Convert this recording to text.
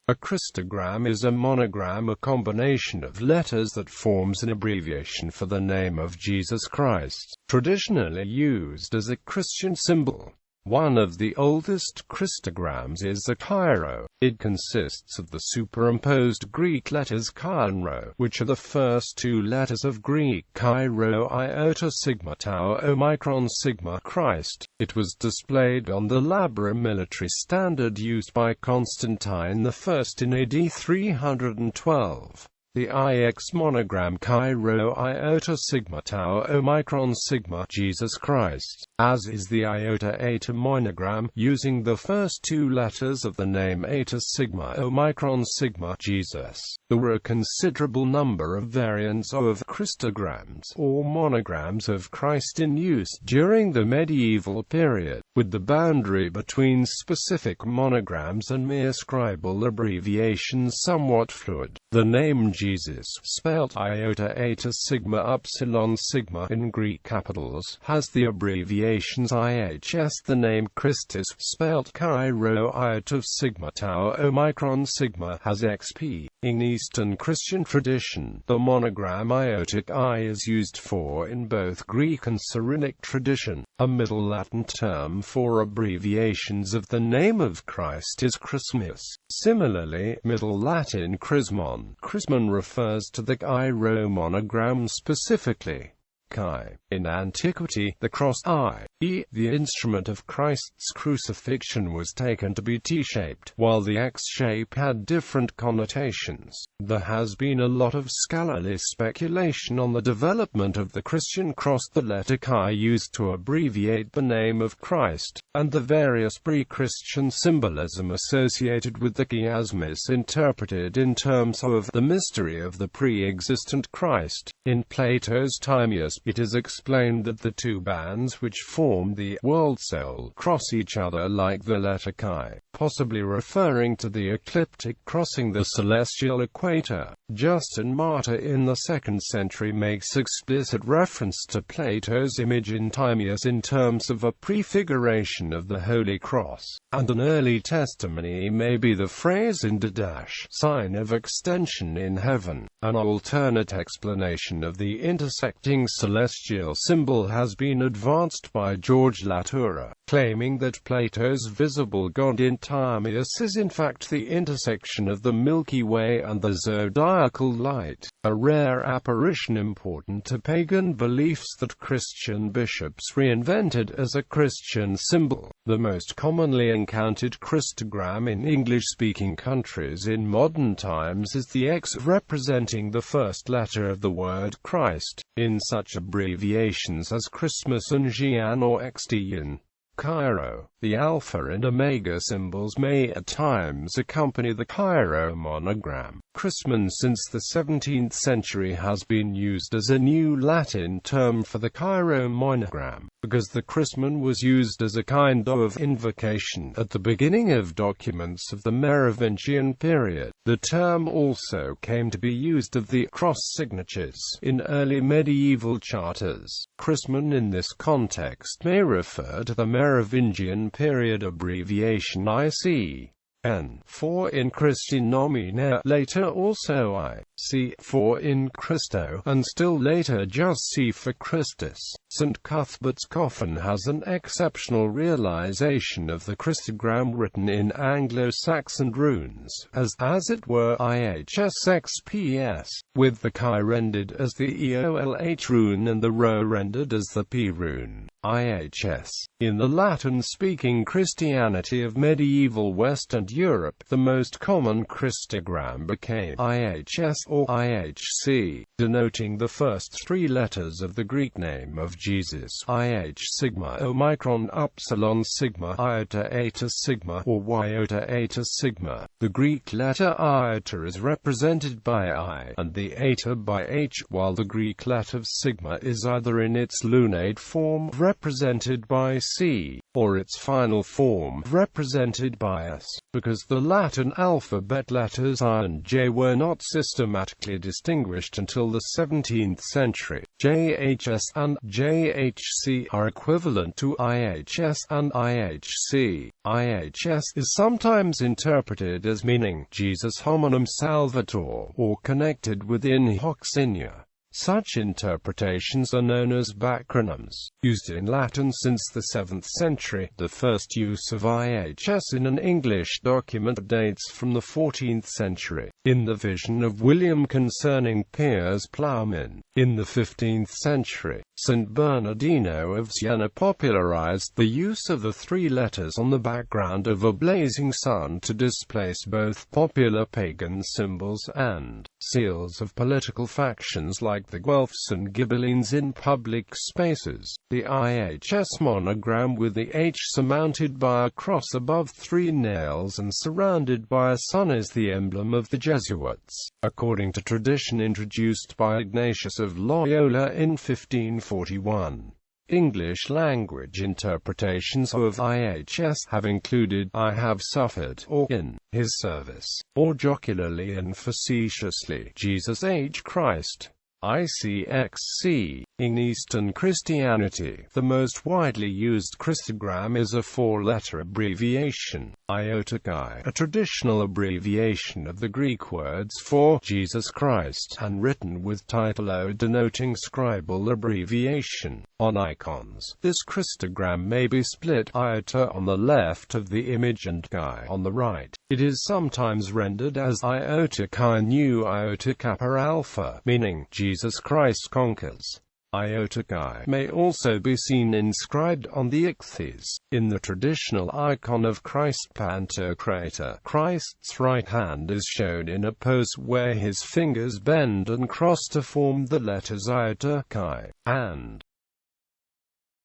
A Christogram is a monogram, a combination of letters that forms an abbreviation for the name of Jesus Christ, traditionally used as a Christian symbol. One of the oldest Christograms is the Chi-Rho. It consists of the superimposed Greek letters Chi and Rho, which are the first two letters of Greek Chi-Rho.It sigma tau omicron sigma Christ. It was displayed on the labarum military standard used by Constantine I in AD 312. The IX monogram Chi-Rho.It sigma tau omicron sigma Jesus Christ, as is the Iota-Eta monogram, using the first two letters of the name Eta sigma omicron sigma Jesus. There were a considerable number of variants of Christograms, or monograms of Christ, in use during the medieval period, with the boundary between specific monograms and mere scribal abbreviations somewhat fluid. The name Jesus, spelt Iota-Eta sigma upsilon sigma in Greek capitals, has the abbreviations IHS. The name Christus, spelt Chi-Rho.It of sigma tau omicron sigma, has XP. In Eastern Christian tradition, the monogram Iotic I is used for in both Greek and Cyrillic tradition. A Middle Latin term for abbreviations of the name of Christ is Chrismus. Similarly, Middle Latin Chrismon. Chrismon refers to the Chi-Rho monogram specifically. Chi. In antiquity, the cross i.e., the instrument of Christ's crucifixion, was taken to be T-shaped, while the X shape had different connotations. There has been a lot of scholarly speculation on the development of the Christian cross, the letter Chi used to abbreviate the name of Christ, and the various pre-Christian symbolism associated with the chiasmus interpreted in terms of the mystery of the pre-existent Christ. In Plato's Timaeus, it is explained that the two bands which form the world soul cross each other like the letter Chi, possibly referring to the ecliptic crossing the celestial equator. Justin Martyr in the 2nd century makes explicit reference to Plato's image in Timaeus in terms of a prefiguration of the Holy Cross, and an early testimony may be the phrase in sign of extension in heaven. An alternate explanation of the intersecting celestial symbol has been advanced by George Latour, claiming that Plato's visible god in Timaeus is in fact the intersection of the Milky Way and the zodiacal light, a rare apparition important to pagan beliefs that Christian bishops reinvented as a Christian symbol. The most commonly encountered Christogram in English-speaking countries in modern times is the X representing the first letter of the word Christ, in such abbreviations as Christmas and Gian or Xtian. Chi-Rho. The alpha and omega symbols may at times accompany the Chi-Rho monogram. Chrismon since the 17th century has been used as a new Latin term for the Chi-Rho monogram, because the Chrismon was used as a kind of invocation at the beginning of documents of the Merovingian period. The term also came to be used of the cross signatures in early medieval charters. Chrismon in this context may refer to the Merovingian period abbreviation IC. N for in Christi nomine, later also IC for in Christo, and still later just C for Christus. St. Cuthbert's coffin has an exceptional realization of the Christogram written in Anglo-Saxon runes, as it were IHSXPS, with the Chi rendered as the EOLH rune and the Rho rendered as the P rune, IHS. In the Latin-speaking Christianity of medieval West and Europe, the most common Christogram became IHS or IHC, denoting the first three letters of the Greek name of Jesus, IH sigma omicron upsilon sigma Iota-Eta sigma or Iota-Eta sigma. The Greek letter iota is represented by I and the eta by H, while the Greek letter sigma is either in its lunate form represented by C, or its final form represented by S. Because the Latin alphabet letters I and J were not systematically distinguished until the 17th century, JHS and JHC are equivalent to IHS and IHC. IHS is sometimes interpreted as meaning Jesus hominum salvator, or connected with in hoc signo. Such interpretations are known as backronyms, used in Latin since the 7th century. The first use of IHS in an English document dates from the 14th century, in the vision of William concerning Piers Plowman. In the 15th century, St. Bernardino of Siena popularized the use of the three letters on the background of a blazing sun to displace both popular pagan symbols and seals of political factions like the Guelphs and Ghibellines in public spaces. The IHS monogram with the H surmounted by a cross above three nails and surrounded by a sun is the emblem of the Jesuits, according to tradition introduced by Ignatius of Loyola in 1541. English language interpretations of IHS have included "I have suffered," or "in his service," or jocularly and facetiously, "Jesus H. Christ." ICXC. In Eastern Christianity, the most widely used Christogram is a four-letter abbreviation, Iota Chi, a traditional abbreviation of the Greek words for Jesus Christ, and written with title O denoting scribal abbreviation. On icons, this Christogram may be split, Iota on the left of the image and Chi on the right. It is sometimes rendered as Iota Chi Nu Iota Kappa Alpha, meaning Jesus Christ conquers. Iota Chi may also be seen inscribed on the ichthys, in the traditional icon of Christ Pantocrator. Christ's right hand is shown in a pose where his fingers bend and cross to form the letters Iota Chi, and